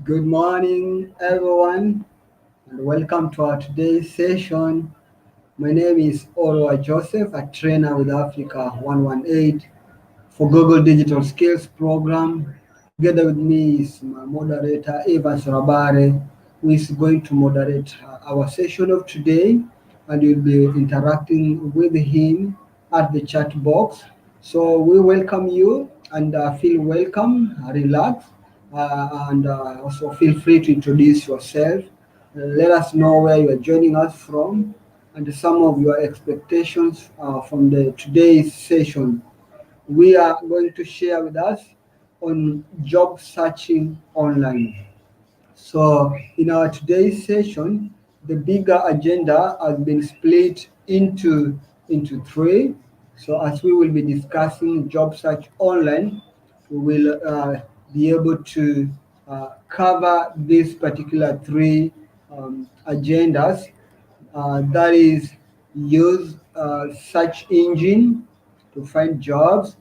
Good morning, everyone, and welcome to our today's session. My name is Oroa Joseph, a trainer with Africa 118 for Google Digital Skills Program. Together with me is my moderator, Evans Rabare, who is going to moderate our session of today, and you'll be interacting with him at the chat box. So we welcome you and feel welcome, relax, and also feel free to introduce yourself. Let us know where you are joining us from and some of your expectations from the today's session. We are going to share with us on job searching online. So in our today's session, the bigger agenda has been split into three. So as we will be discussing job search online, we will be able to cover these particular three agendas. That is, use search engine to find jobs,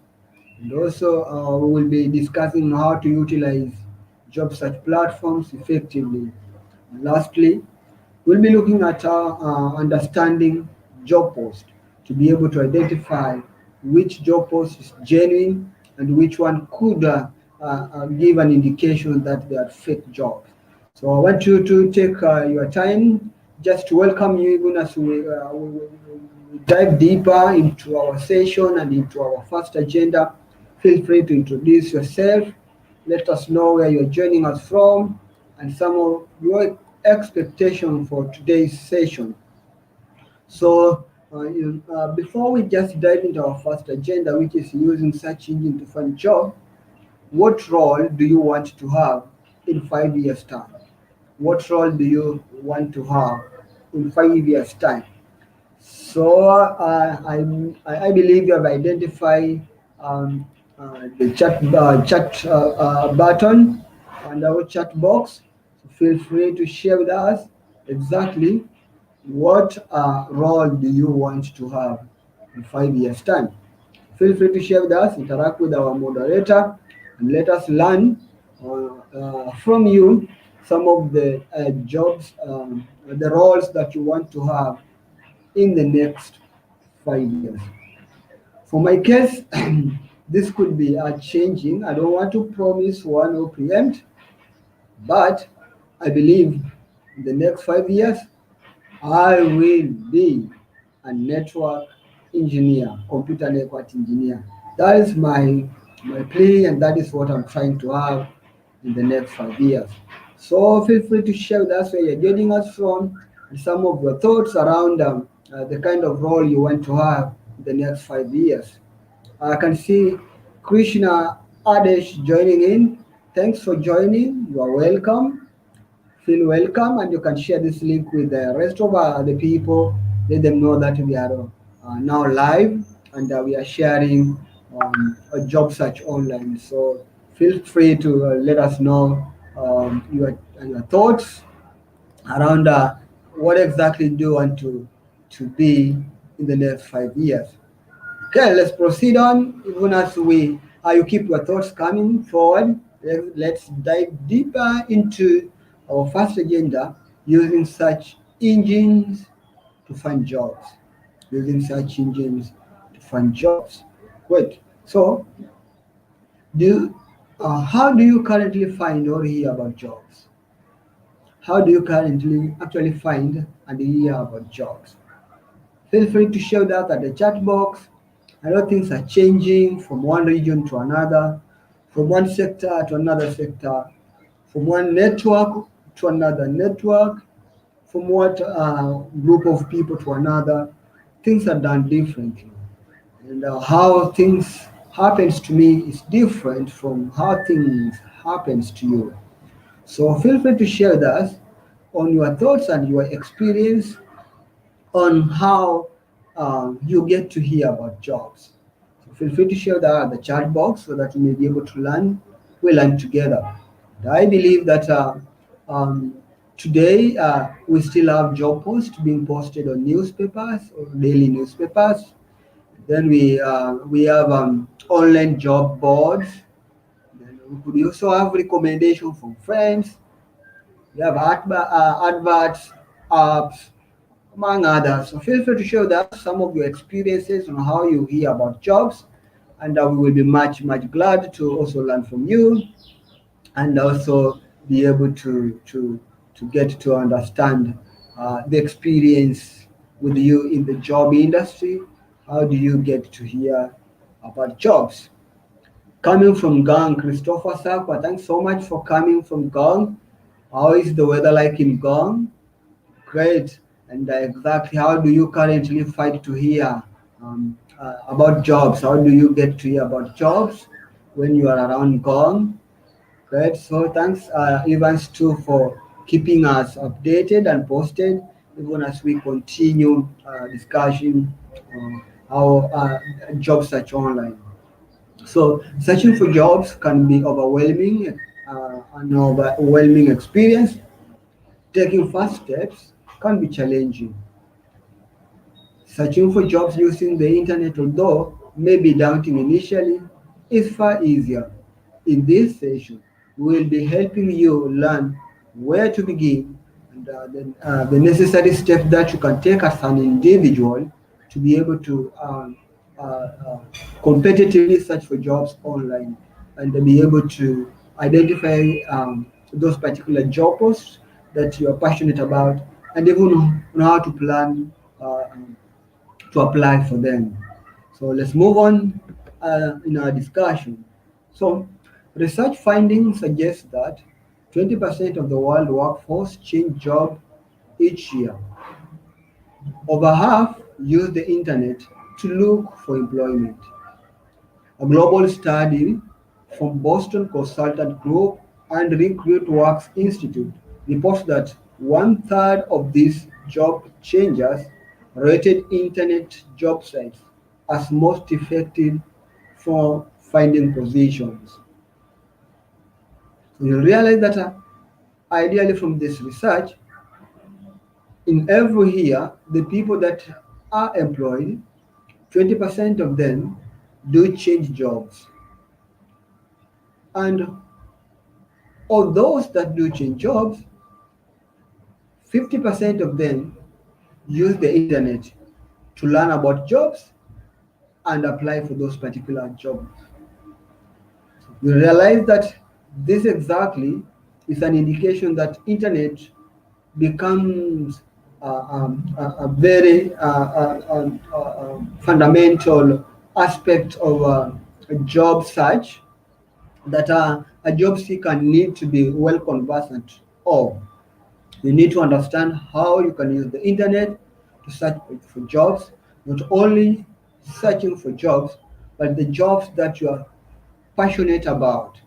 and also we will be discussing how to utilize job search platforms effectively. And lastly, we'll be looking at understanding job post to be able to identify which job post is genuine and which one could give an indication that they are fake jobs. So I want you to take your time just to welcome you even as we dive deeper into our session and into our first agenda. Feel free to introduce yourself. Let us know where you're joining us from and some of your expectation for today's session. So, before we just dive into our first agenda, which is using search engine to find job, what role do you want to have in 5 years' time? What role do you want to have in 5 years' time? So I believe you have identified the chat button and our chat box. So feel free to share with us exactly what role do you want to have in 5 years' time. Feel free to share with us, interact with our moderator, and let us learn from you some of the jobs, the roles that you want to have in the next 5 years. For my case, this could be changing. I don't want to promise one or preempt, but I believe in the next 5 years, I will be a network engineer, computer network engineer. That is my plea, and that is what I'm trying to have in the next 5 years. So feel free to share with us where you're joining us from and some of your thoughts around the kind of role you want to have in the next 5 years. I can see Krishna Adesh joining in. Thanks for joining. You are welcome. Feel welcome, and you can share this link with the rest of the people. Let them know that we are now live and we are sharing a job search online. So feel free to let us know your thoughts around what exactly do you want to be in the next 5 years. Okay, let's proceed on. Even as you keep your thoughts coming forward, let's dive deeper into our first agenda using search engines to find jobs. Using search engines to find jobs. Wait, so do how do you currently find or hear about jobs? How do you currently actually find and hear about jobs? Feel free to share that at the chat box. I know things are changing from one region to another, from one sector to another sector, from one network to another network, from what group of people to another. Things are done differently, and how things happens to me is different from how things happens to you. So feel free to share with us on your thoughts and your experience on how you get to hear about jobs. So feel free to share that at the chat box so that we may be able to learn. We learn together. And I believe that um, today we still have job posts being posted on newspapers or daily newspapers. Then we have online job boards. Then we could also have recommendation from friends We have adverts, apps, among others. So feel free to share with us some of your experiences on how you hear about jobs, and we will be much glad to also learn from you and also be able to get to understand the experience with you in the job industry. How do you get to hear about jobs? Coming from Gang, Christopher Sakwa, thanks so much for coming from Gang. How is the weather like in Gang? Great. And exactly how do you currently fight to hear about jobs? How do you get to hear about jobs when you are around Gong? Great. So thanks, Evans, too, for keeping us updated and posted, even as we continue discussion how job search online. So searching for jobs can be overwhelming, an overwhelming experience. Taking first steps can be challenging. Searching for jobs using the internet, although may be daunting initially, is far easier. In this session, we will be helping you learn where to begin and the necessary steps that you can take as an individual to be able to competitively search for jobs online and be able to identify those particular job posts that you are passionate about and even know how to plan to apply for them. So let's move on in our discussion. So research findings suggest that 20% of the world workforce change job each year. Over half use the internet to look for employment. A global study from Boston Consultant Group and RecruitWorks Institute reports that one third of these job changers rated internet job sites as most effective for finding positions. So you realize that ideally from this research, in every year, the people that are employed, 20% of them do change jobs. And of those that do change jobs, 50% of them use the internet to learn about jobs and apply for those particular jobs. We realize that this exactly is an indication that internet becomes a very fundamental aspect of a job search that a job seeker need to be well conversant of. You need to understand how you can use the internet to search for jobs, not only searching for jobs, but the jobs that you are passionate about.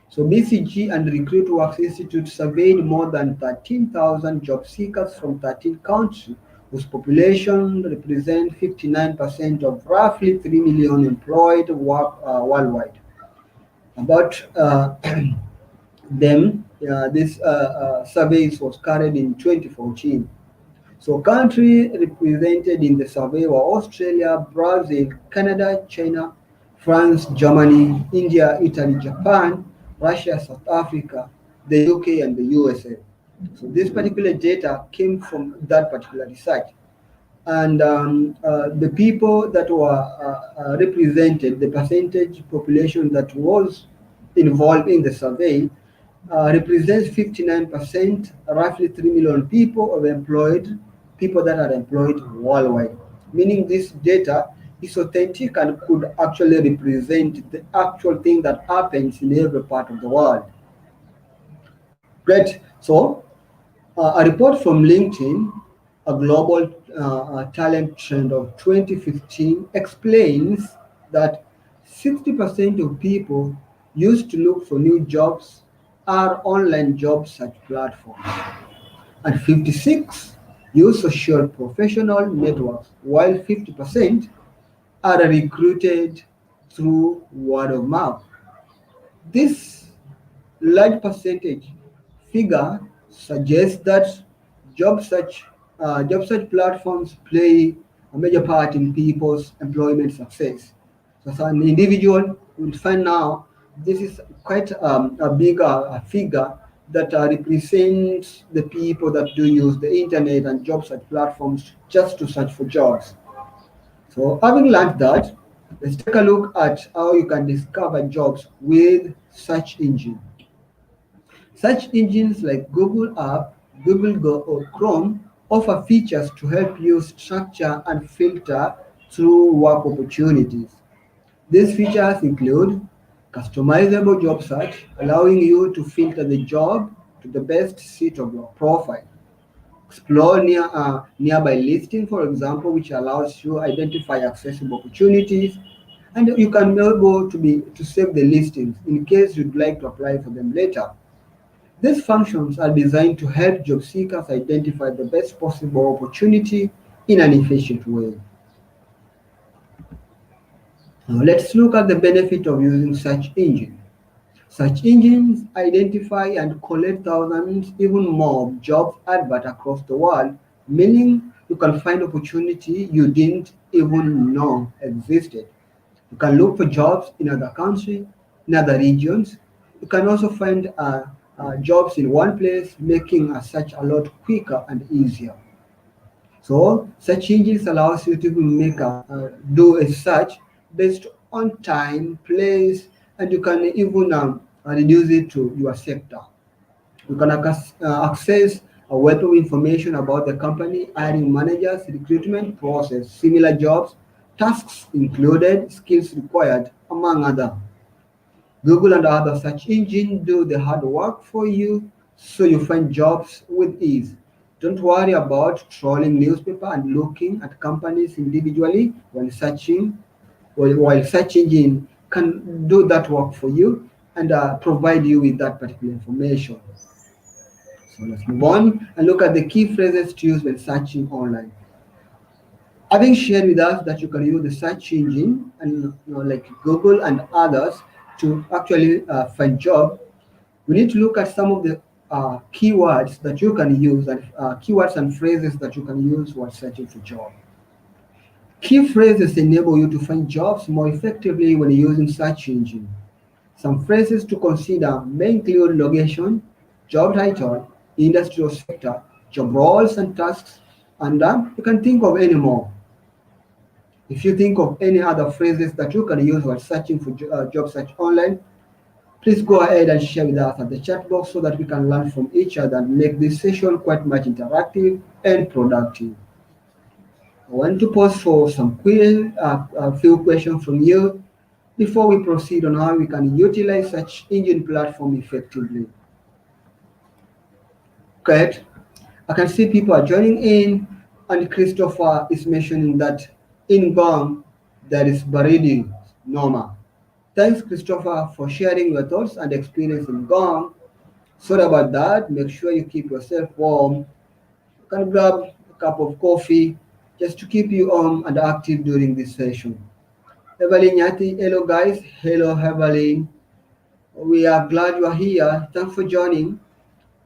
So BCG and RecruitWorks Institute surveyed more than 13,000 job seekers from 13 countries, whose population represents 59% of roughly 3 million employed worldwide. About them, this survey was carried in 2014. So countries represented in the survey were Australia, Brazil, Canada, China, France, Germany, India, Italy, Japan, Russia, South Africa, the UK, and the USA. So this particular data came from that particular research. And the people that were represented, the percentage population that was involved in the survey, represents 59%, roughly 3 million people of employed people that are employed worldwide. Meaning this data is authentic and could actually represent the actual thing that happens in every part of the world. Great. So a report from LinkedIn, a global talent trend of 2015, explains that 60% of people used to look for new jobs are online job search platforms, and 56 use social professional networks, while 50% are recruited through word of mouth. This large percentage figure suggests that job search job search platforms play a major part in people's employment success. So as an individual, we'll find now this is quite a big figure that represents the people that do use the internet and job search platforms just to search for jobs. So having learned that, let's take a look at how you can discover jobs with search engine. Search engines like Google App, Google Go, or Chrome offer features to help you structure and filter through work opportunities. These features include customizable job search, allowing you to filter the job to the best suit of your profile. Explore nearby listing, for example, which allows you to identify accessible opportunities, and you can be able to save the listings in case you'd like to apply for them later. These functions are designed to help job seekers identify the best possible opportunity in an efficient way. Now let's look at the benefit of using search engine. Search engines identify and collect thousands, even more, of job adverts across the world, meaning you can find opportunity you didn't even know existed. You can look for jobs in other countries, in other regions. You can also find jobs in one place, making a search a lot quicker and easier. So search engines allows you to do a search based on time, place, and you can even reduce it to your sector. You can access a wealth of information about the company, hiring managers, recruitment process, similar jobs, tasks included, skills required, among other. Google and other search engines do the hard work for you so you find jobs with ease. Don't worry about trolling newspaper and looking at companies individually while search engine can do that work for you and provide you with that particular information. So let's move on and look at the key phrases to use when searching online. Having shared with us that you can use the search engine and like Google and others to actually find job, we need to look at some of the keywords that you can use and keywords and phrases that you can use while searching for job. Key phrases enable you to find jobs more effectively when using search engine. Some phrases to consider may include location, job title, industry or sector, job roles and tasks, and you can think of any more. If you think of any other phrases that you can use while searching for job search online, please go ahead and share with us at the chat box so that we can learn from each other and make this session quite much interactive and productive. I want to pause for some a few questions from you before we proceed on how we can utilize search engine platform effectively. Correct? I can see people are joining in, and Christopher is mentioning that in Gong there is baridi normal. Thanks, Christopher, for sharing your thoughts and experience in Gong. Sorry about that. Make sure you keep yourself warm. You can grab a cup of coffee just to keep you warm and active during this session. Evelyn Yati, hello guys. Hello, Evelyn. We are glad you are here. Thanks for joining,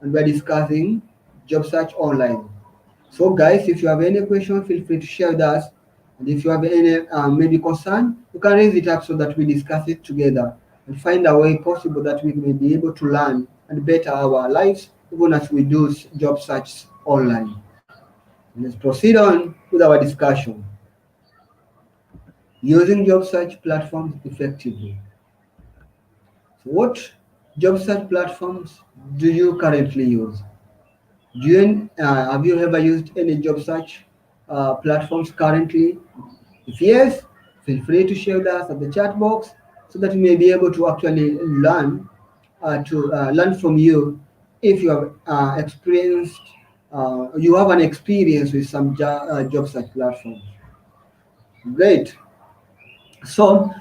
and we're discussing job search online. So guys, if you have any question, feel free to share with us. And if you have any maybe concern, you can raise it up so that we discuss it together and find a way possible that we may be able to learn and better our lives even as we do job search online. Let's proceed on with our discussion. Using job search platforms effectively. So what job search platforms do you currently use? Have you ever used any job search platforms currently? If yes, feel free to share with us at the chat box so that we may be able to actually learn from you if you have you have an experience with some job search platforms. Great. So,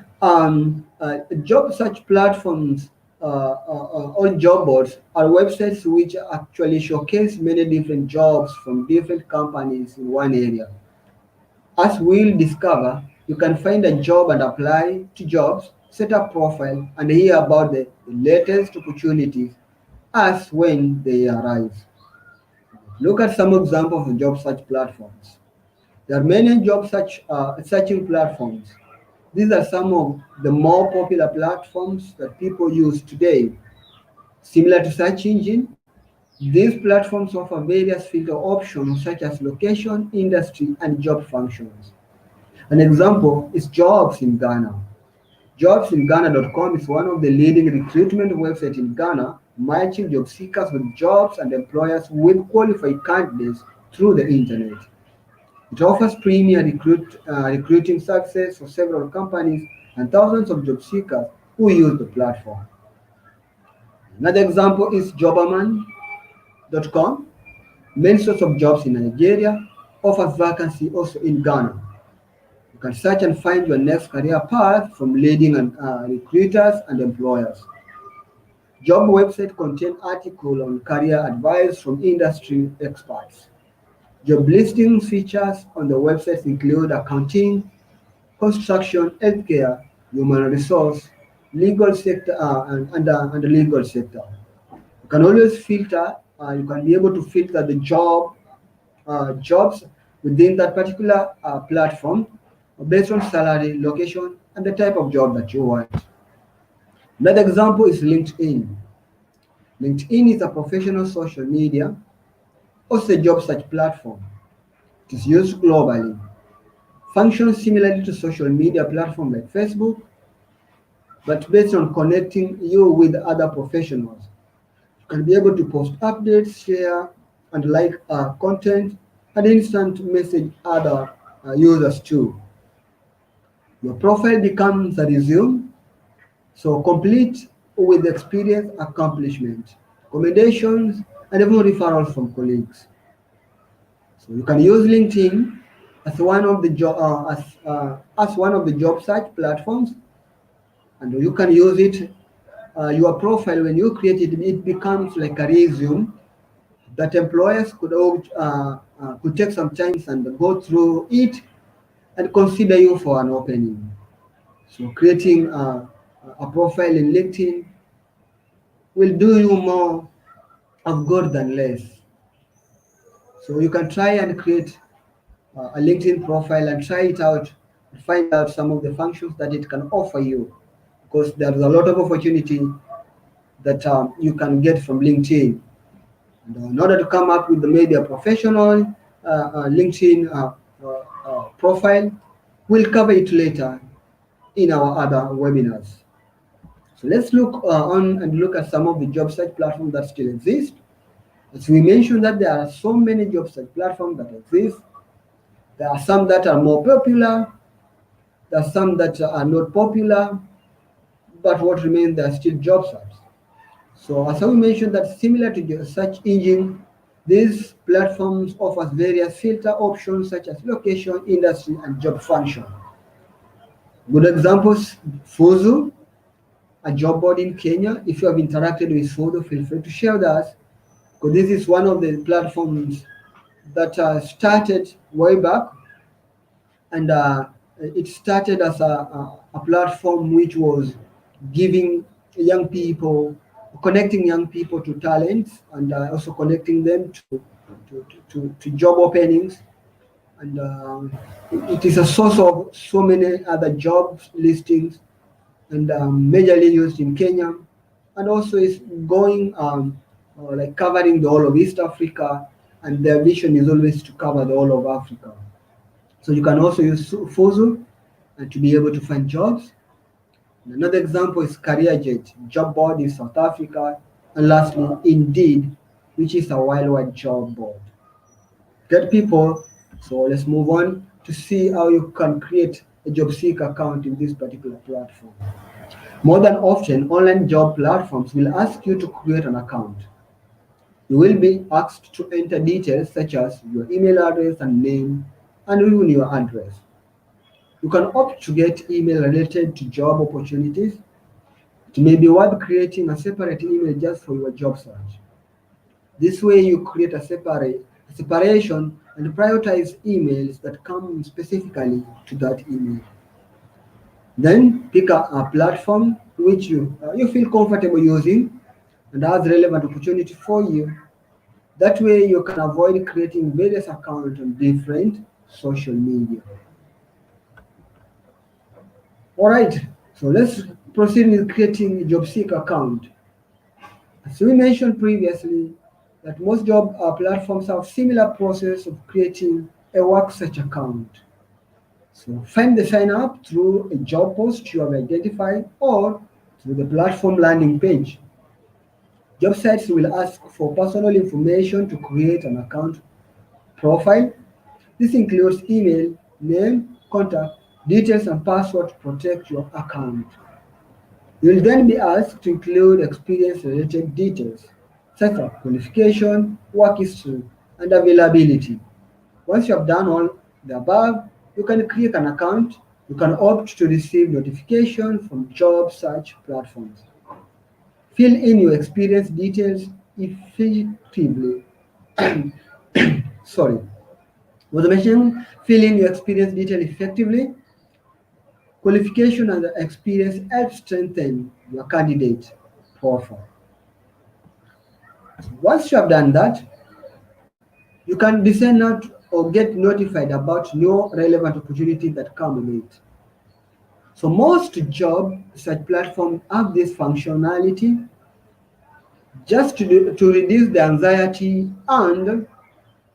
job search platforms on job boards are websites which actually showcase many different jobs from different companies in one area. As we'll discover, you can find a job and apply to jobs, set up profile, and hear about the latest opportunities as when they arise. Look at some examples of job search platforms. There are many job searching platforms. These are some of the more popular platforms that people use today. Similar to search engine, these platforms offer various filter options such as location, industry, and job functions. An example is Jobs in Ghana. JobsInGhana.com is one of the leading recruitment websites in Ghana, matching job seekers with jobs and employers with qualified candidates through the internet. It offers premier recruiting success for several companies and thousands of job seekers who use the platform. Another example is Jobaman.com, main source of jobs in Nigeria, offers vacancy also in Ghana. You can search and find your next career path from leading recruiters and employers. Job website contain articles on career advice from industry experts. Job listings features on the website include accounting, construction, healthcare, human resource, legal sector, and the legal sector. You can always filter. You can be able to filter the jobs within that particular platform based on salary, location, and the type of job that you want. Another example is LinkedIn. LinkedIn is a professional social media, also a job search platform. It is used globally. Functions similarly to social media platforms like Facebook, but based on connecting you with other professionals. You can be able to post updates, share, and like content, and instant message other users too. Your profile becomes a resume, so complete with experience, accomplishment, recommendations, and even referrals from colleagues. So you can use LinkedIn as one of the job search platforms, and you can use it. Your profile, when you create it, it becomes like a resume that employers could take some time and go through it and consider you for an opening. So creating a profile in LinkedIn will do you more of good than less. So you can try and create a LinkedIn profile and try it out and find out some of the functions that it can offer you, because there's a lot of opportunity that you can get from LinkedIn. And in order to come up with the maybe a professional LinkedIn profile, we'll cover it later in our other webinars. So let's look on and look at some of the job search platforms that still exist. As we mentioned that there are so many job search platforms that exist. There are some that are more popular, there are some that are not popular, but what remains, there are still job sites. So as I mentioned, that similar to the search engine, these platforms offers various filter options such as location, industry, and job function. Good examples, Fuzu, a job board in Kenya. If you have interacted with Fuzu, feel free to share with us, because this is one of the platforms that started way back, and it started as a platform which was giving young people, connecting young people to talents, and also connecting them to job openings. And it is a source of so many other job listings, and majorly used in Kenya, and also is going like covering the whole of East Africa, and their vision is always to cover the whole of Africa. So you can also use Fuzu and to be able to find jobs. And another example is CareerJet, job board in South Africa. And lastly, Indeed, which is a worldwide job board. Get people. So let's move on to see how you can create a job seeker account in this particular platform. More than often, online job platforms will ask you to create an account. You will be asked to enter details such as your email address and name, and even your address. You can opt to get email related to job opportunities. It may be worth creating a separate email just for your job search. This way you create a separation and prioritize emails that come specifically to that email. Then pick a platform which you feel comfortable using and has relevant opportunity for you. That way you can avoid creating various accounts on different social media. All right, so let's proceed with creating a job seeker account. As we mentioned previously, that most job platforms have similar process of creating a work search account. So find the sign up through a job post you have identified or through the platform landing page. Job sites will ask for personal information to create an account profile. This includes email, name, contact, details, and password to protect your account. You'll then be asked to include experience-related details, such as qualification, work history, and availability. Once you have done all the above, you can create an account. You can opt to receive notifications from job search platforms. Fill in your experience details effectively. Sorry. Was mentioned, fill in your experience detail effectively. Qualification and experience help strengthen your candidate profile. Once you have done that, you can decide not or get notified about new relevant opportunities that come with it. So most job search platforms have this functionality just to reduce the anxiety and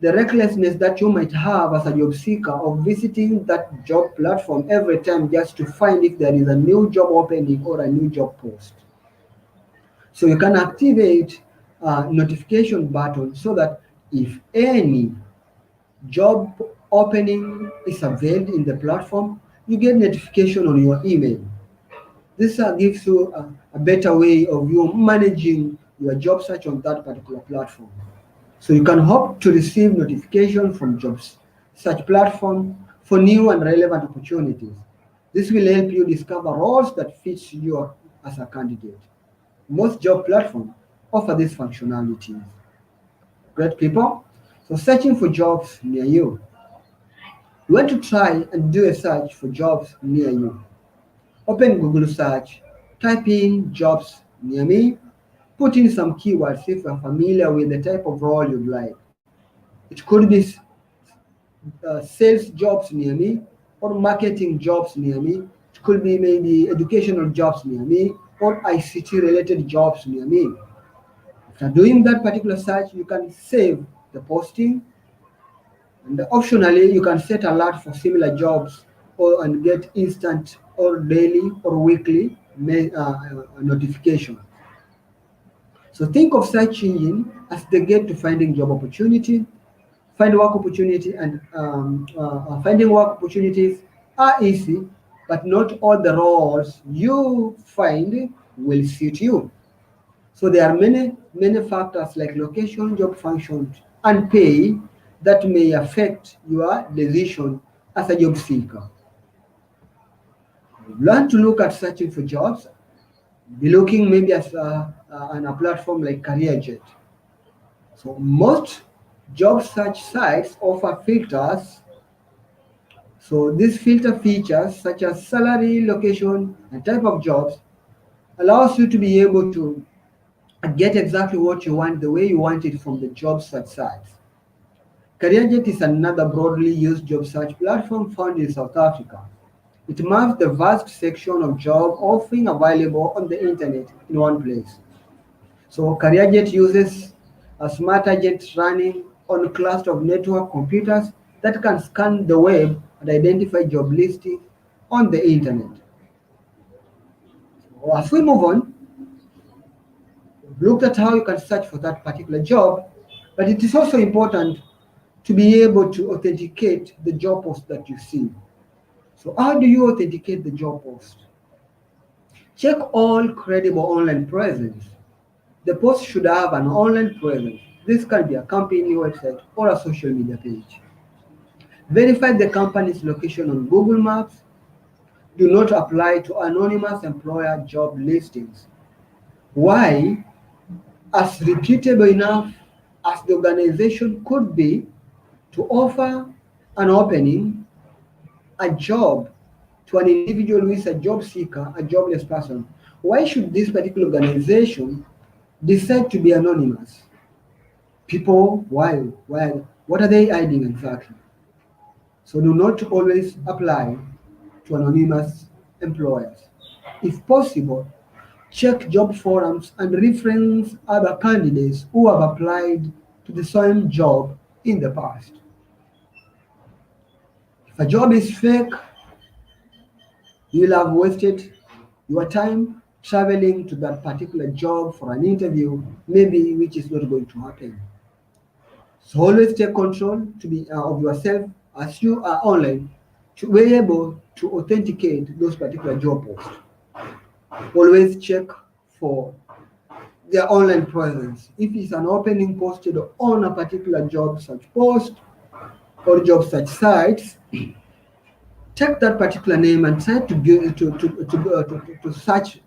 the recklessness that you might have as a job seeker of visiting that job platform every time just to find if there is a new job opening or a new job post. So you can activate a notification button so that if any job opening is availed in the platform, you get notification on your email. This gives you a better way of you managing your job search on that particular platform. So you can hope to receive notification from jobs search platform for new and relevant opportunities. This will help you discover roles that fits you as a candidate. Most job platforms offer these functionalities. Great people. So searching for jobs near you. You want to try and do a search for jobs near you. Open Google search, type in jobs near me, put in some keywords if you're familiar with the type of role you'd like. It could be sales jobs near me or marketing jobs near me. It could be maybe educational jobs near me or ICT related jobs near me. After doing that particular search, you can save the posting and optionally you can set alert for similar jobs or and get instant or daily or weekly notification. So think of search engine as the gate to finding job opportunity. Find work opportunity and finding work opportunities are easy, but not all the roles you find will suit you. So there are many factors like location, job functions, and pay that may affect your decision as a job seeker. Learn to look at searching for jobs. Be looking maybe as on a platform like CareerJet. So most job search sites offer filters. So these filter features such as salary, location, and type of jobs allows you to be able to get exactly what you want the way you want it from the job search sites. CareerJet is another broadly used job search platform found in South Africa. It maps the vast section of job offering available on the internet in one place. So CareerJet uses a smart agent running on a cluster of network computers that can scan the web and identify job listings on the internet. As we move on, we've looked at how you can search for that particular job, but it is also important to be able to authenticate the job post that you see. So how do you authenticate the job post? Check all credible online presence. The post should have an online presence. This can be a company website or a social media page. Verify the company's location on Google Maps. Do not apply to anonymous employer job listings. Why? As reputable enough as the organization could be to offer an opening, a job to an individual who is a job seeker, a jobless person. Why should this particular organization decide to be anonymous? People, why? Why? What are they hiding exactly? So do not always apply to anonymous employers. If possible, check job forums, and reference other candidates who have applied to the same job in the past. If a job is fake, you will have wasted your time traveling to that particular job for an interview, maybe which is not going to happen. So always take control of yourself as you are online to be able to authenticate those particular job posts. Always check for their online presence. If it's an opening posted on a particular job search post or job search sites, take that particular name and try to search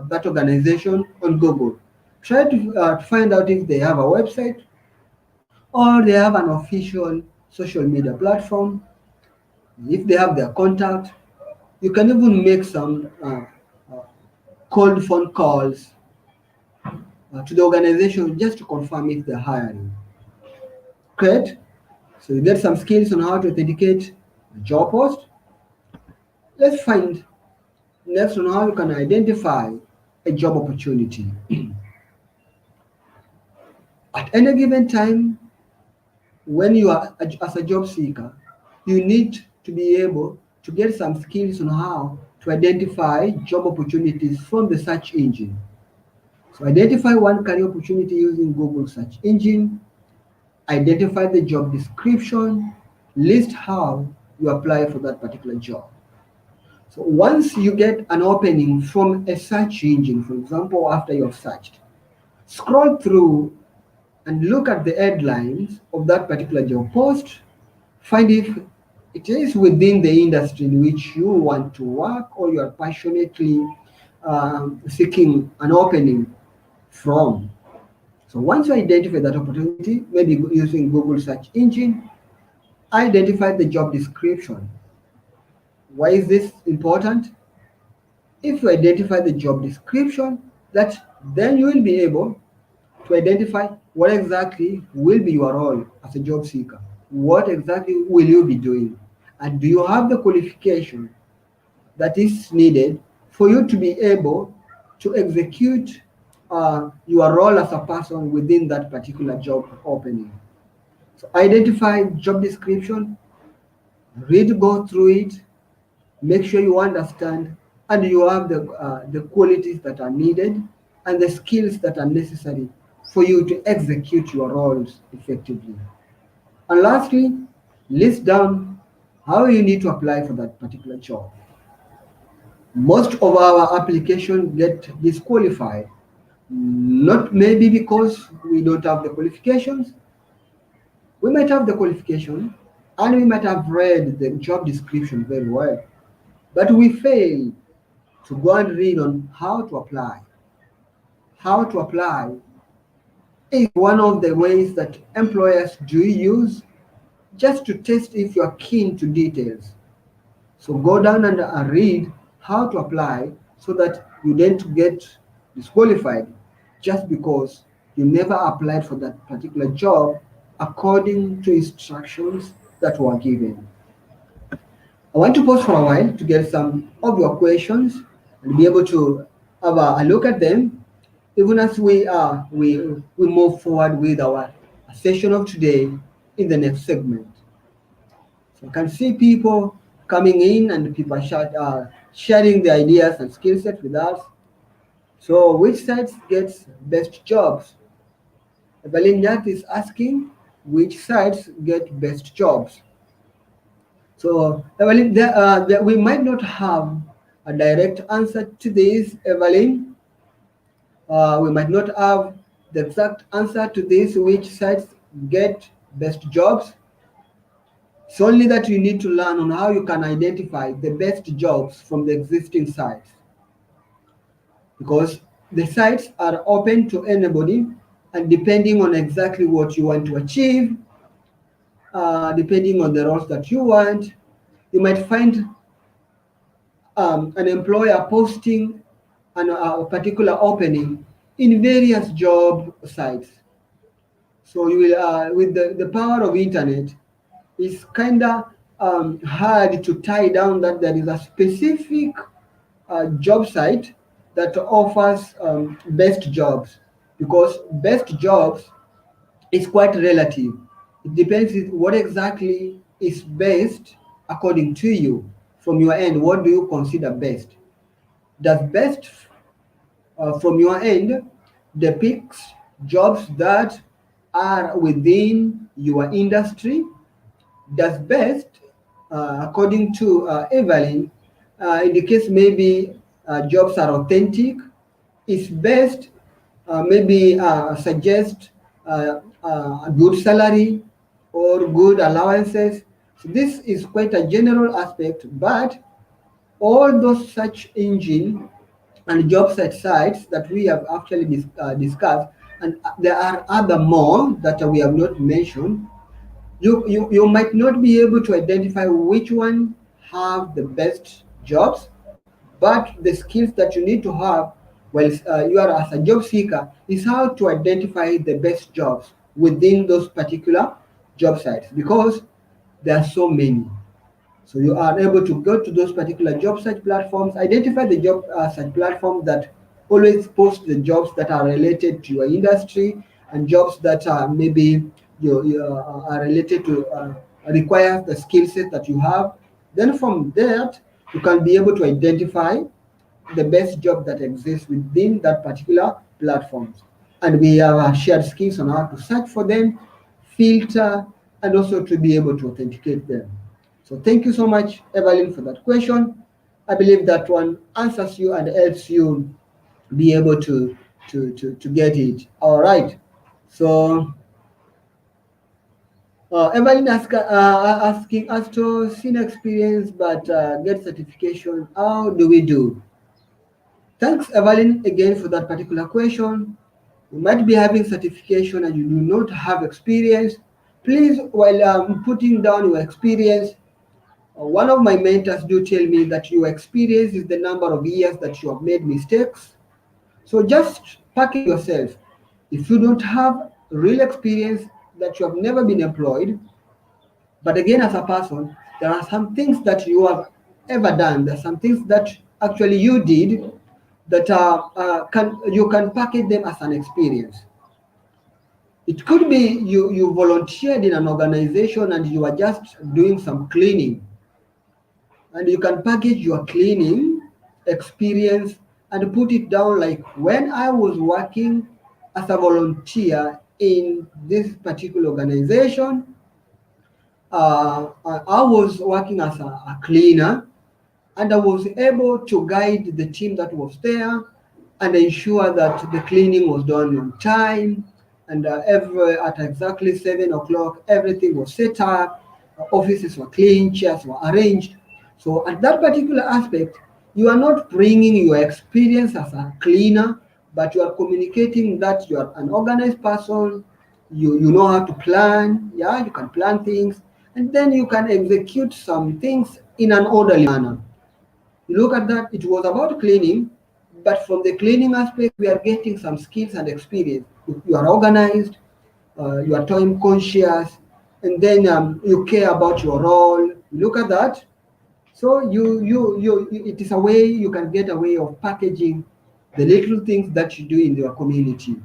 that organization on Google. Try to find out if they have a website or they have an official social media platform. If they have their contact, you can even make some cold phone calls to the organization just to confirm if they're hiring. Great. So you get some skills on how to authenticate a job post. Let's find next on how you can identify a job opportunity. At any given time, when you are as a job seeker, you need to be able to get some skills on how to identify job opportunities from the search engine. So identify one career opportunity using Google search engine, identify the job description, list how you apply for that particular job. So once you get an opening from a search engine, for example, after you have searched, scroll through and look at the headlines of that particular job post, find if it is within the industry in which you want to work or you are passionately seeking an opening from. So once you identify that opportunity, maybe using Google search engine, identify the job description. Why is this important? If you identify the job description, then you will be able to identify what exactly will be your role as a job seeker. What exactly will you be doing? And do you have the qualification that is needed for you to be able to execute your role as a person within that particular job opening? So identify job description, go through it, make sure you understand and you have the qualities that are needed and the skills that are necessary for you to execute your roles effectively. And lastly, list down how you need to apply for that particular job. Most of our applications get disqualified, not maybe because we don't have the qualifications. We might have the qualification and we might have read the job description very well, but we fail to go and read on how to apply. How to apply is one of the ways that employers do use just to test if you are keen to details. So go down and read how to apply so that you don't get disqualified just because you never applied for that particular job according to instructions that were given. I want to pause for a while to get some of your questions and be able to have a look at them even as we move forward with our session of today in the next segment. So I can see people coming in and people sharing their ideas and skill set with us. So which sites gets best jobs? Evelyn Nyath is asking which sites get best jobs. So Evelyn, we might not have a direct answer to this, Evelyn. We might not have the exact answer to this, which sites get best jobs. It's only that you need to learn on how you can identify the best jobs from the existing sites. Because the sites are open to anybody, and depending on exactly what you want to achieve, depending on the roles that you want, you might find an employer posting a particular opening in various job sites. So you will, with the power of internet, it's kind of hard to tie down that there is a specific job site that offers best jobs, because best jobs is quite relative. It depends on what exactly is best according to you. From your end, what do you consider best? Does best from your end depicts jobs that are within your industry? Does best, according to Evelyn, indicates maybe jobs are authentic? Is best maybe suggest a good salary or good allowances? So this is quite a general aspect, but all those search engine and job site sites that we have actually discussed, and there are other more that we have not mentioned. You might not be able to identify which one have the best jobs, but the skills that you need to have while you are as a job seeker is how to identify the best jobs within those particular job sites, because there are so many. So you are able to go to those particular job search platforms, identify the job search platforms that always post the jobs that are related to your industry, and jobs that are maybe are related to require the skill set that you have. Then from that, you can be able to identify the best job that exists within that particular platforms. And we have shared skills on how to search for them, filter, and also to be able to authenticate them. So thank you so much, Evelyn, for that question. I believe that one answers you and helps you be able to get it. All right. So Evelyn asking us to see experience but get certification. How do we do? Thanks, Evelyn, again for that particular question. You might be having certification and you do not have experience. Please, while putting down your experience, one of my mentors do tell me that your experience is the number of years that you have made mistakes. So just package yourself. If you don't have real experience, that you have never been employed, but again, as a person, there are some things that you have ever done. There are some things that actually you did that can you can package them as an experience. It could be you volunteered in an organization and you are just doing some cleaning, and you can package your cleaning experience and put it down like, when I was working as a volunteer in this particular organization, I was working as a cleaner, and I was able to guide the team that was there and ensure that the cleaning was done on time, and at exactly 7 o'clock everything was set up, offices were clean, chairs were arranged. So at that particular aspect, you are not bringing your experience as a cleaner, but you are communicating that you are an organized person. You know how to plan. Yeah, you can plan things, and then you can execute some things in an orderly manner. You look at that, it was about cleaning, but from the cleaning aspect, we are getting some skills and experience. You are organized, you are time conscious, and then you care about your role. You look at that. So it is a way you can get a way of packaging the little things that you do in your community.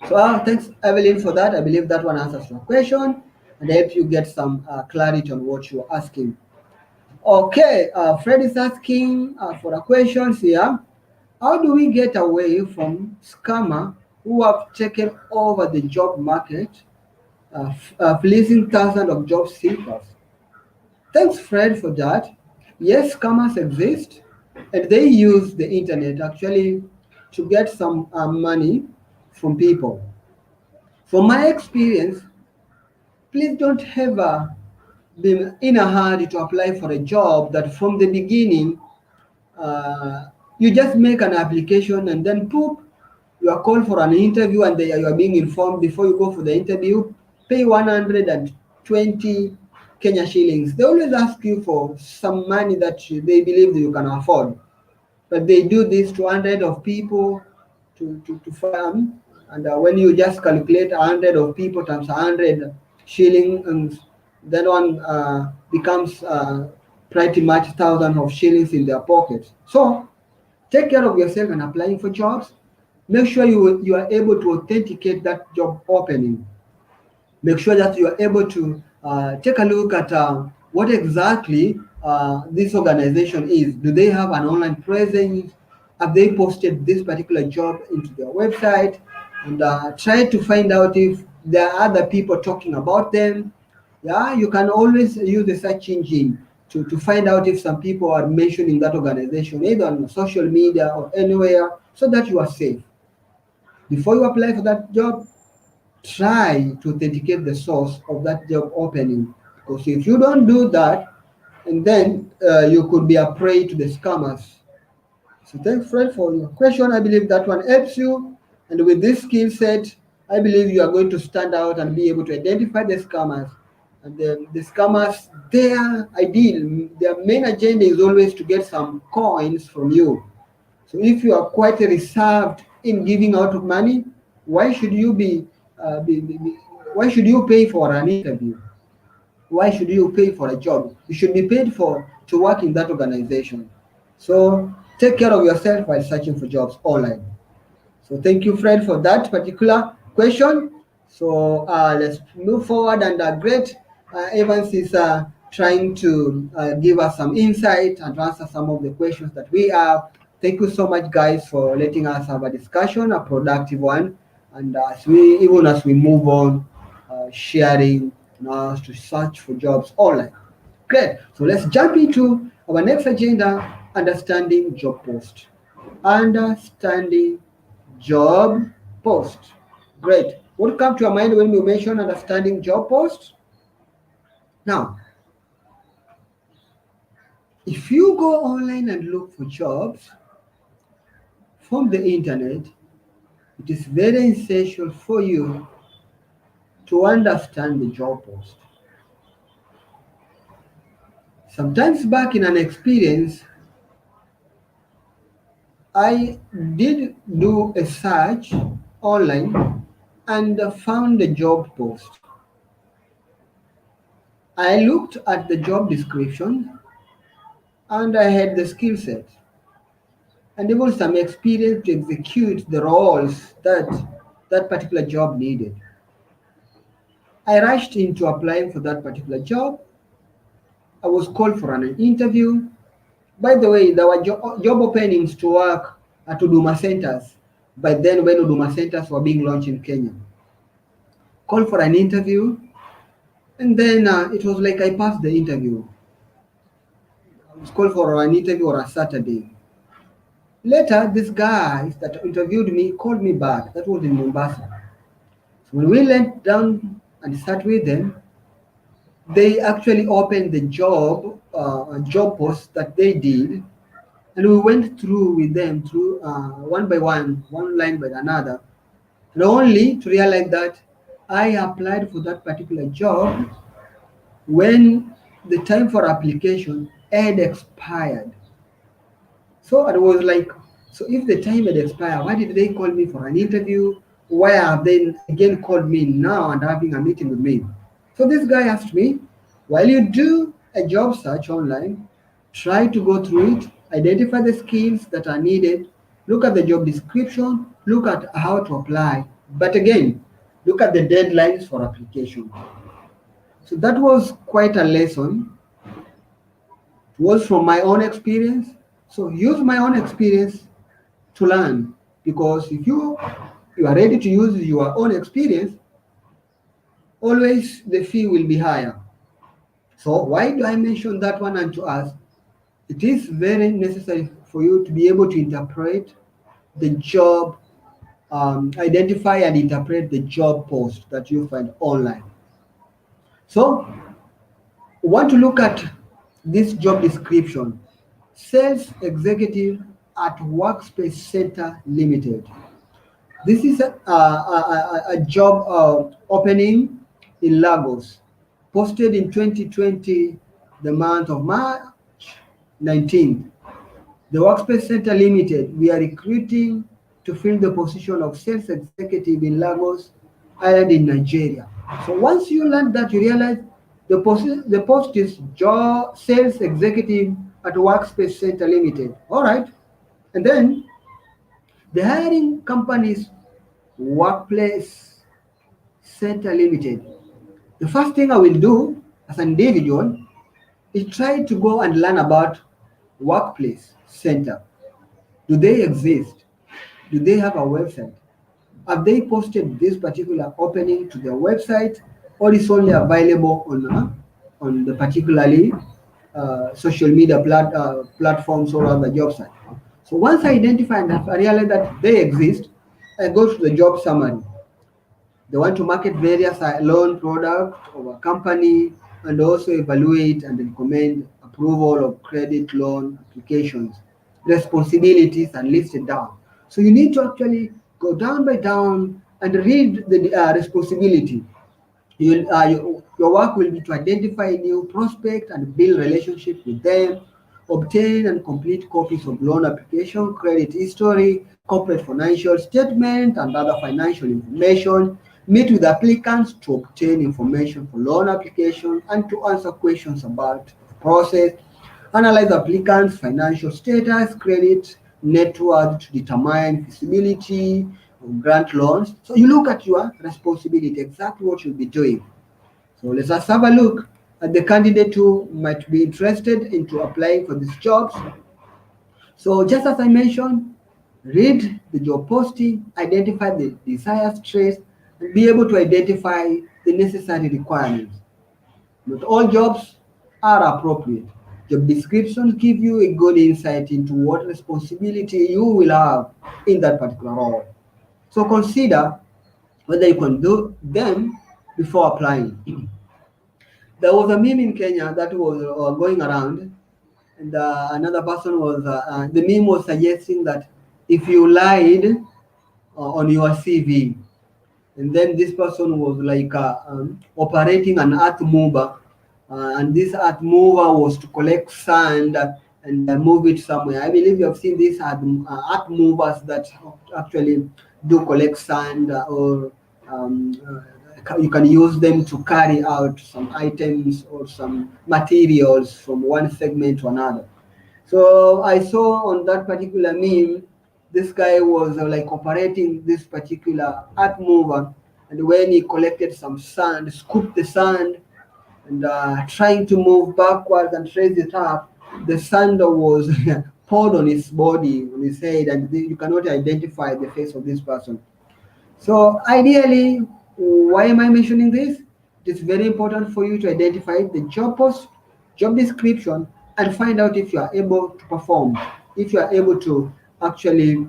So thanks, Evelyn, for that. I believe that one answers your question and helps you get some clarity on what you're asking. Okay, Fred is asking for a question here. How do we get away from scammer who have taken over the job market, fleecing thousands of job seekers? Thanks, Fred, for that. Yes, scammers exist, and they use the internet actually to get some money from people. From my experience, please don't ever be in a hurry to apply for a job that from the beginning you just make an application and then poop, you are called for an interview, and you are being informed before you go for the interview, pay 120 Kenya shillings. They always ask you for some money that they believe that you can afford. But they do this to hundreds of people to farm, and when you just calculate 100 of people times 100 shillings, then one becomes pretty much thousands of shillings in their pockets. So Take care of yourself and applying for jobs. Make sure you are able to authenticate that job opening. Make sure that you are able to take a look at what exactly this organization is. Do they have an online presence? Have they posted this particular job into their website? And try to find out if there are other people talking about them. Yeah, you can always use the search engine to find out if some people are mentioning that organization, either on social media or anywhere, so that you are safe. Before you apply for that job, try to authenticate the source of that job opening. Because if you don't do that, and then you could be a prey to the scammers. So thanks, Fred, for your question. I believe that one helps you. And with this skill set, I believe you are going to stand out and be able to identify the scammers. And the scammers, their main agenda is always to get some coins from you. So if you are quite reserved in giving out of money, why should you why should you pay for an interview? Why should you pay for a job? You should be paid for to work in that organization. So take care of yourself while searching for jobs online. So thank you, Fred, for that particular question. So let's move forward. And great, Evans is trying to give us some insight and answer some of the questions that we have. Thank you so much, guys, for letting us have a discussion, a productive one. And even as we move on, sharing now to search for jobs online. Great. So let's jump into our next agenda: understanding job post. Understanding job post. Great. What comes to your mind when you mention understanding job post? Now, if you go online and look for jobs from the internet, it is very essential for you to understand the job post. Sometimes back in an experience, I did do a search online and found a job post. I looked at the job description and I had the skill set and even some experience to execute the roles that that particular job needed. I rushed into applying for that particular job. I was called for an interview. By the way, there were job openings to work at Huduma centers by then when Huduma centers were being launched in Kenya. Called for an interview, and then it was like I passed the interview. I was called for an interview on a Saturday. Later, this guy that interviewed me called me back. That was in Mombasa. So when we went down and sat with them, they actually opened the job post that they did, and we went through with them through one by one line by another, and only to realize that I applied for that particular job when the time for application had expired. So I was like, so if the time had expired, why did they call me for an interview? Why have they again called me now and having a meeting with me? So this guy asked me, while you do a job search online, try to go through it, identify the skills that are needed, look at the job description, look at how to apply. But again, look at the deadlines for application. So that was quite a lesson. It was from my own experience. So use my own experience to learn, because if you are ready to use your own experience, always the fee will be higher. So why do I mention that one and to us? It is very necessary for you to be able to interpret the job, identify and interpret the job post that you find online. So we want to look at this job description: sales executive at Workspace Center Limited. This is a job opening in Lagos, posted in 2020, the month of March 19th. The Workspace Center Limited, we are recruiting to fill the position of sales executive in Lagos Island in Nigeria. So once you learn that, you realize the post is job sales executive at Workspace Center Limited. All right. And then the hiring company's workplace center limited. The first thing I will do as an individual is try to go and learn about workplace center. Do they exist? Do they have a website? Have they posted this particular opening to their website, or is only available on the particularly social media platforms or other job sites? So once I identify and I realize that they exist, I go to the job summary. They want to market various loan product of a company and also evaluate and recommend approval of credit loan applications. Responsibilities are listed down. So you need to actually go down by down and read the responsibility. Your work will be to identify new prospects and build relationship with them, obtain and complete copies of loan application, credit history, corporate financial statement, and other financial information, meet with applicants to obtain information for loan application and to answer questions about the process, analyze applicants' financial status, credit, net worth to determine feasibility of grant loans. So you look at your responsibility, exactly what you'll be doing. So let's just have a look at the candidate who might be interested into applying for these jobs. So just as I mentioned, read the job posting, identify the desired traits, and be able to identify the necessary requirements. Not all jobs are appropriate. Job descriptions give you a good insight into what responsibility you will have in that particular role. So consider whether you can do them before applying. There was a meme in Kenya that was going around, and another person was, the meme was suggesting that if you lied on your CV, and then this person was like operating an earth mover, and this earth mover was to collect sand and move it somewhere. I believe you have seen these earth movers that actually do collect sand, or you can use them to carry out some items or some materials from one segment to another. So I saw on that particular meme, this guy was like operating this particular earth mover, and when he collected some sand, scooped the sand, and trying to move backwards and trace it up, the sand was poured on his body, on his head, and you cannot identify the face of this person. So ideally, why am I mentioning this? It is very important for you to identify the job post, job description, and find out if you are able to perform, if you are able to actually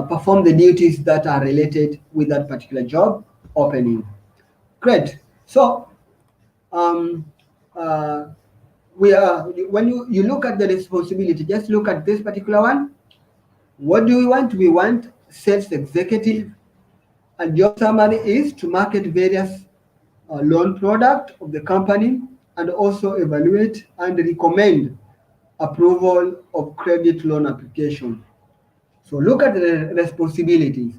perform the duties that are related with that particular job opening. Great. So um, uh, we are when you look at the responsibility, just look at this particular one. What do we want? We want sales executive, and job summary is to market various loan product of the company and also evaluate and recommend approval of credit loan application. So look at the responsibilities.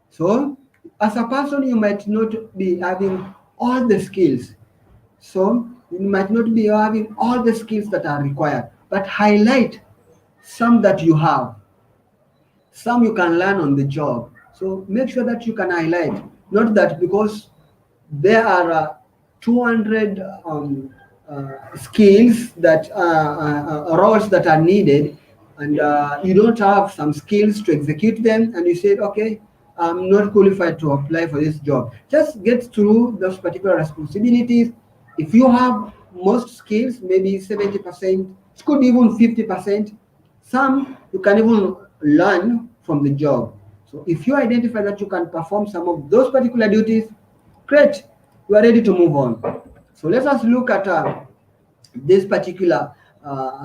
So as a person, you might not be having all the skills. So you might not be having all the skills that are required, but highlight some that you have, some you can learn on the job. So make sure that you can highlight, not that because there are 200 skills that roles that are needed, and you don't have some skills to execute them, and you said, okay, I'm not qualified to apply for this job. Just get through those particular responsibilities. If you have most skills, maybe 70%, it could be even 50%. Some you can even learn from the job. So if you identify that you can perform some of those particular duties, great, you are ready to move on. So let us look at this particular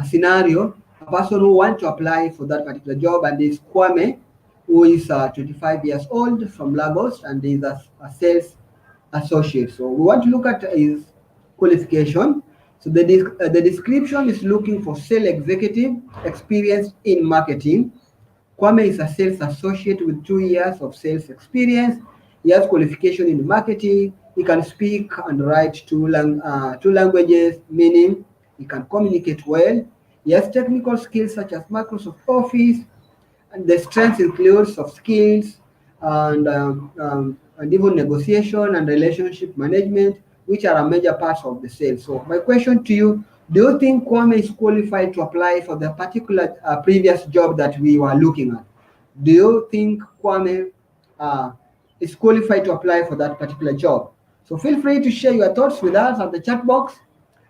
scenario. A person who wants to apply for that particular job, and is Kwame, who is 25 years old from Lagos, and is a sales associate. So we want to look at his qualification. So the description is looking for sales executive experienced in marketing. Kwame is a sales associate with 2 years of sales experience. He has qualification in marketing. He can speak and write two languages, meaning he can communicate well. Yes, technical skills such as Microsoft Office, and the strengths include soft skills and even negotiation and relationship management, which are a major parts of the sales. So my question to you, do you think Kwame is qualified to apply for the particular previous job that we were looking at? Do you think Kwame uh, is qualified to apply for that particular job? So feel free to share your thoughts with us at the chat box.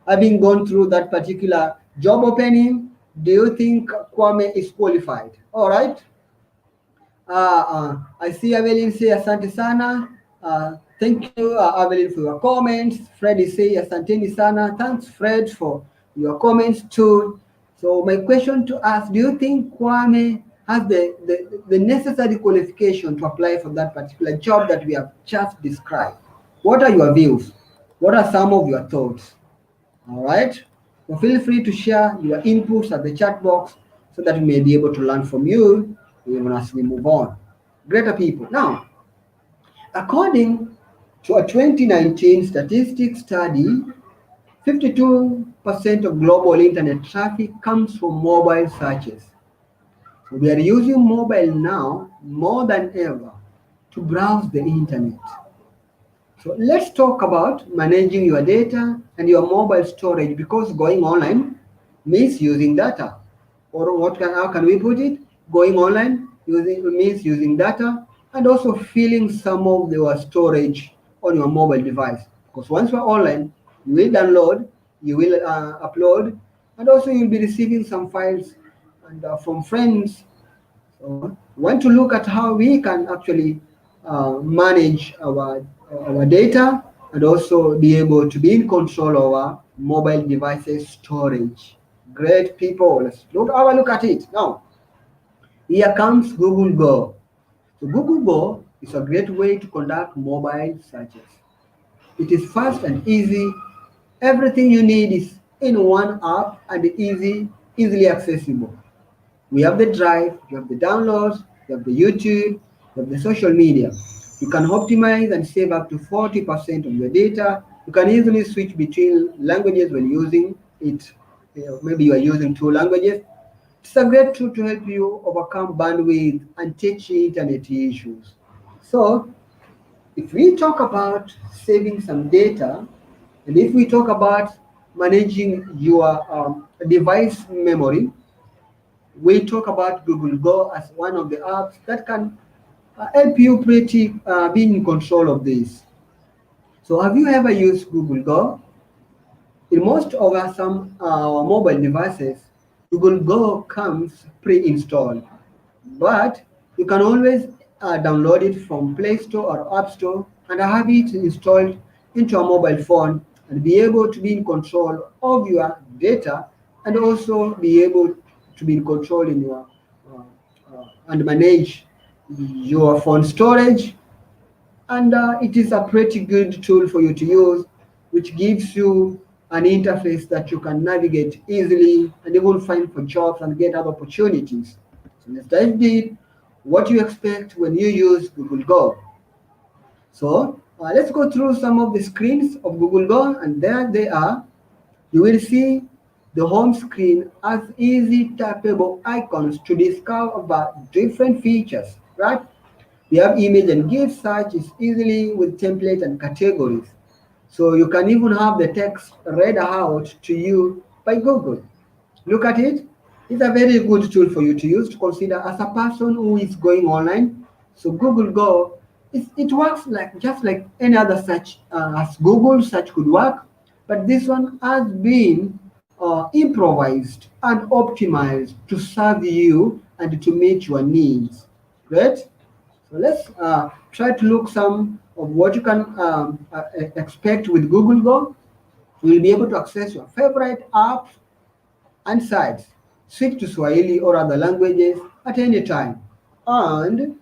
Having gone through that particular job opening, do you think Kwame is qualified? All right. I see Evelyn say asante sana. Thank you, Evelyn, for your comments. Fred is saying asanteni sana. Thanks, Fred, for your comments too. So my question to us, do you think Kwame has the necessary qualification to apply for that particular job that we have just described? What are your views? What are some of your thoughts? All right. So feel free to share your inputs at the chat box so that we may be able to learn from you even as we move on. Greater people. Now, according to a 2019 statistics study, 52% of global internet traffic comes from mobile searches. So we are using mobile now more than ever to browse the internet. So let's talk about managing your data and your mobile storage, because going online means using data. Or how can we put it? Going online means using data and also filling some of your storage on your mobile device. Because once you're online, you will download, you will upload, and also you'll be receiving some files and from friends. So we want to look at how we can actually manage our data and also be able to be in control of our mobile devices storage. Great people. Let's have a look at it. Now, here comes Google Go. So Google Go is a great way to conduct mobile searches. It is fast and easy. Everything you need is in one app and easily accessible. We have the drive, you have the downloads, you have the YouTube, you have the social media. You can optimize and save up to 40% of your data. You can easily switch between languages when using it. Maybe you are using two languages. It's a great tool to help you overcome bandwidth and teach internet issues. So, if we talk about saving some data, and if we talk about managing your device memory, we talk about Google Go as one of the apps that can help you be in control of this. So have you ever used Google Go? In most of some mobile devices, Google Go comes pre-installed, but you can always download it from Play Store or App Store and have it installed into a mobile phone and be able to be in control of your data and also be able to be in control in your and manage your phone storage, and it is a pretty good tool for you to use, which gives you an interface that you can navigate easily and even find for jobs and get other opportunities. So let's dive deep. What you expect when you use Google Go. So let's go through some of the screens of Google Go, and there they are. You will see the home screen has easy tappable icons to discover different features, right? We have image and GIF search is easily with template and categories. So you can even have the text read out to you by Google. Look at it. It's a very good tool for you to use to consider as a person who is going online. So Google Go, it works like just like any other search as Google search could work, but this one has been improvised and optimized to serve you and to meet your needs. Right? So let's try to look some of what you can expect with Google Go. You will be able to access your favorite apps and sites, switch to Swahili or other languages at any time, and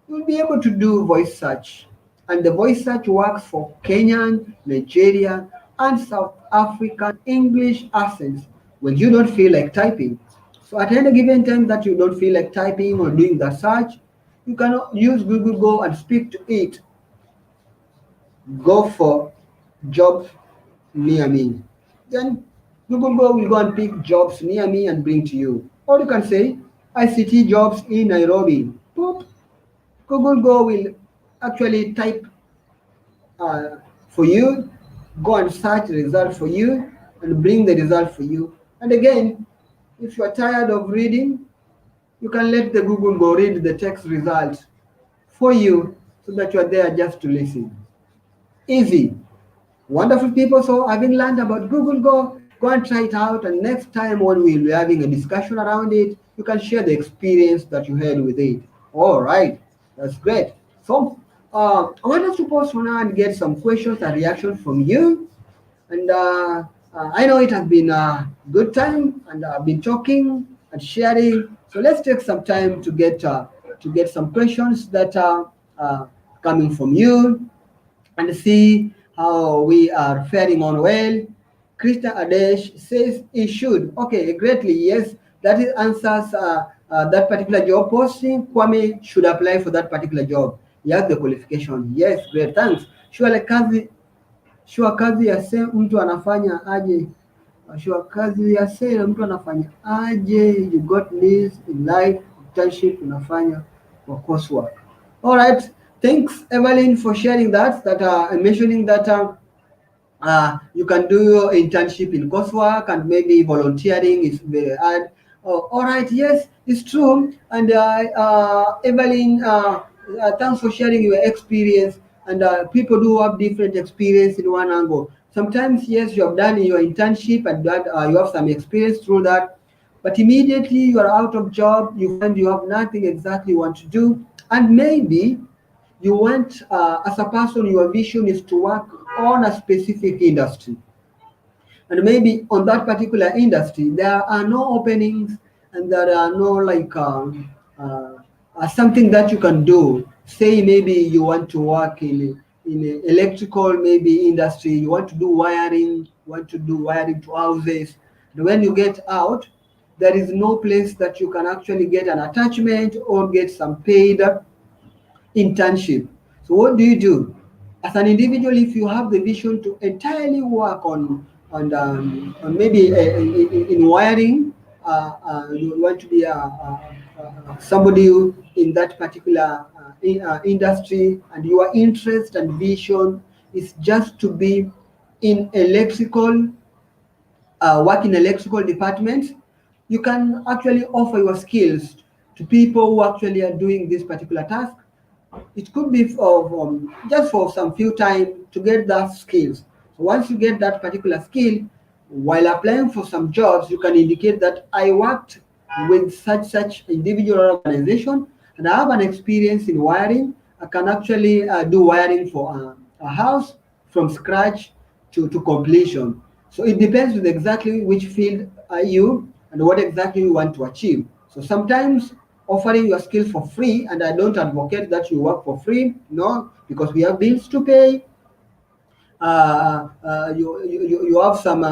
you'll be able to do voice search. And the voice search works for Kenyan, Nigerian, and South African English accents when you don't feel like typing. So at any given time that you don't feel like typing or doing the search, you can use Google Go and speak to it. Go for jobs near me. Then Google Go will go and pick jobs near me and bring to you. Or you can say ICT jobs in Nairobi. Boop. Google Go will actually type for you, go and search the result for you, and bring the result for you. And again, if you are tired of reading, you can let the Google Go read the text result for you so that you are there just to listen. Easy. Wonderful people. So having learned about Google go and try it out. And next time when we'll be having a discussion around it, you can share the experience that you had with it. All right, that's great. So I want us to pause for now and get some questions and reactions from you. And I know it has been a good time, and I've been talking and sharing. So let's take some time to get some questions that are coming from you and see how we are faring on well. Krishna Adesh says he should. Okay, greatly, yes. That is answers that particular job posting. Kwame should apply for that particular job. He has the qualification. Yes, great, thanks. Sure kazi ya se mtu anafanya aje. Sure kazi ya se mtu anafanya aje. You got this in life, internship unafanya for coursework. All right. Thanks, Evelyn, for sharing that. Mentioning that you can do your internship in coursework and maybe volunteering is very hard. Oh, all right. Yes, it's true. And Evelyn, thanks for sharing your experience. And people do have different experience in one angle. Sometimes, yes, you have done your internship and that you have some experience through that. But immediately you are out of job, you find you have nothing exactly you want to do, and maybe you want, as a person, your vision is to work on a specific industry, and maybe on that particular industry there are no openings and there are no like something that you can do. Say maybe you want to work in a electrical maybe industry, you want to do wiring, want to do wiring to houses, and when you get out there is no place that you can actually get an attachment or get some paid internship. So what do you do? As an individual, if you have the vision to entirely work on maybe in wiring, you want to be somebody in that particular industry, and your interest and vision is just to be in electrical, work in electrical departments, you can actually offer your skills to people who actually are doing this particular task. It could be for, just for some few time to get that skills. So once you get that particular skill, while applying for some jobs, you can indicate that I worked with such individual organization and I have an experience in wiring. I can actually do wiring for a house from scratch to completion. So it depends with exactly which field are you and what exactly you want to achieve. So sometimes offering your skills for free, and I don't advocate that you work for free, no, because we have bills to pay. You have some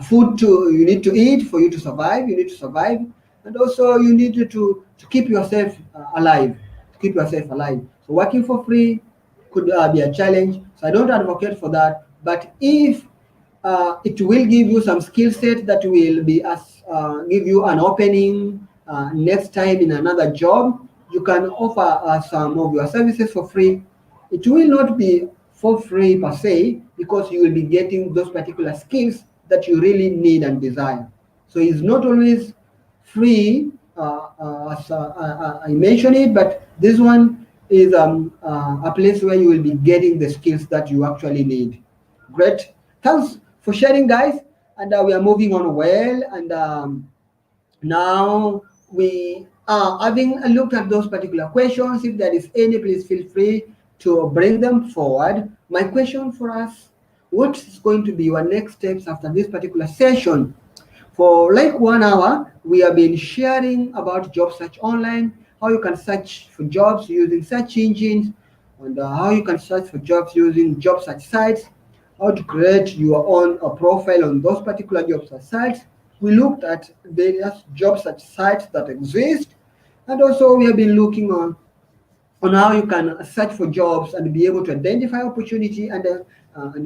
food to you need to eat for you to survive. You need to survive, and also you need to keep yourself alive. To keep yourself alive. So working for free could be a challenge. So I don't advocate for that. But if it will give you some skill set that will be as give you an opening next time in another job, you can offer some of your services for free. It will not be for free per se because you will be getting those particular skills that you really need and desire. So it's not always free as I mentioned it, but this one is a place where you will be getting the skills that you actually need. Great. Thanks for sharing, guys. And we are moving on well. And now we are having a look at those particular questions. If there is any, please feel free to bring them forward. My question for us, what is going to be your next steps after this particular session? For like 1 hour, we have been sharing about job search online, how you can search for jobs using search engines, and how you can search for jobs using job search sites, how to create your own profile on those particular job search sites. We looked at various job search sites that exist, and also we have been looking on how you can search for jobs and be able to identify opportunity and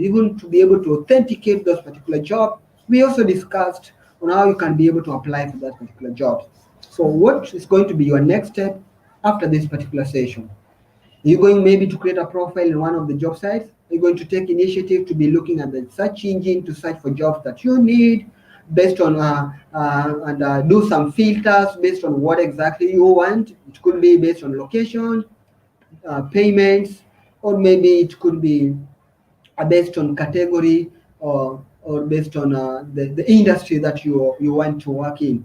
even to be able to authenticate those particular jobs We also discussed on how you can be able to apply for that particular job. So what is going to be your next step after this particular session? Are you going maybe to create a profile in one of the job sites? Are you going to take initiative to be looking at the search engine to search for jobs that you need based on and do some filters based on what exactly you want? It could be based on location, payments, or maybe it could be based on category or based on the industry that you want to work in.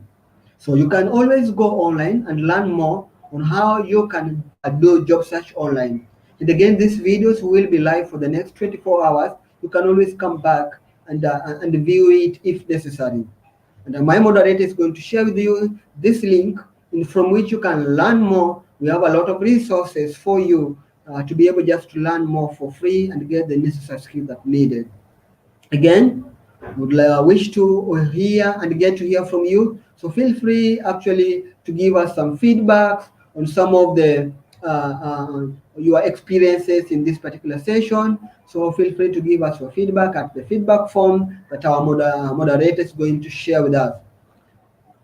So you can always go online and learn more on how you can do job search online. And again, these videos will be live for the next 24 hours. You can always come back and view it if necessary. And my moderator is going to share with you this link from which you can learn more. We have a lot of resources for you to be able just to learn more for free and get the necessary skills that needed. Again, would wish to hear and get to hear from you. So feel free actually to give us some feedback on some of the your experiences in this particular session. So feel free to give us your feedback at the feedback form that our moderator is going to share with us.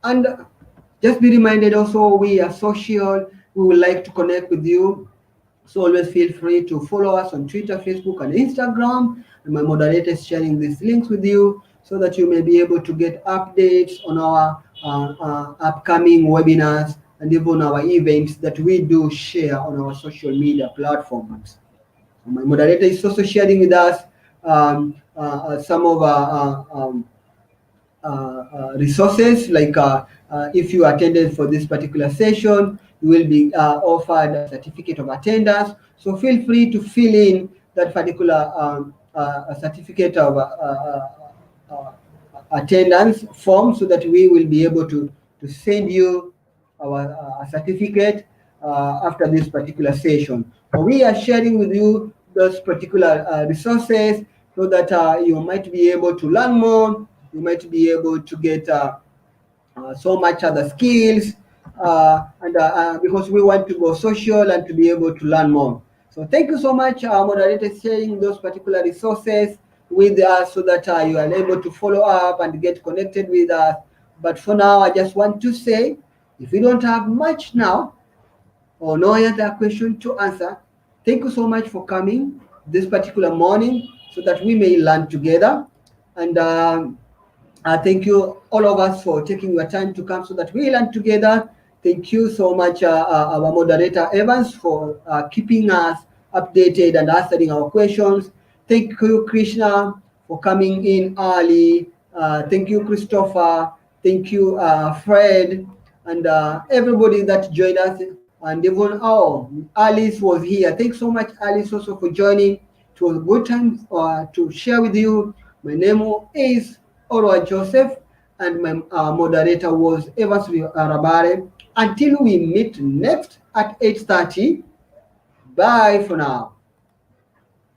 And just be reminded also, we are social. We would like to connect with you. So always feel free to follow us on Twitter, Facebook, and Instagram. And my moderator is sharing these links with you so that you may be able to get updates on our upcoming webinars and even our events that we do share on our social media platforms. My moderator is also sharing with us some of our resources, like if you attended for this particular session, you will be offered a certificate of attendance. So feel free to fill in that particular certificate of attendance form so that we will be able to send you our certificate after this particular session. So we are sharing with you those particular resources so that you might be able to learn more, you might be able to get so much other skills, and because we want to go social and to be able to learn more. So thank you so much, moderator, sharing those particular resources with us so that you are able to follow up and get connected with us. But for now, I just want to say, if you don't have much now or no other question to answer, thank you so much for coming this particular morning so that we may learn together. And thank you, all of us, for taking your time to come so that we learn together. Thank you so much, our moderator Evans, for keeping us updated and answering our questions. Thank you, Krishna, for coming in early. Thank you, Christopher. Thank you, Fred, and everybody that joined us. And even Alice was here. Thanks so much, Alice, also for joining. It was a good time to share with you. My name is Orwa Joseph, and my moderator was Evans Rabare. Until we meet next at 8:30, bye for now.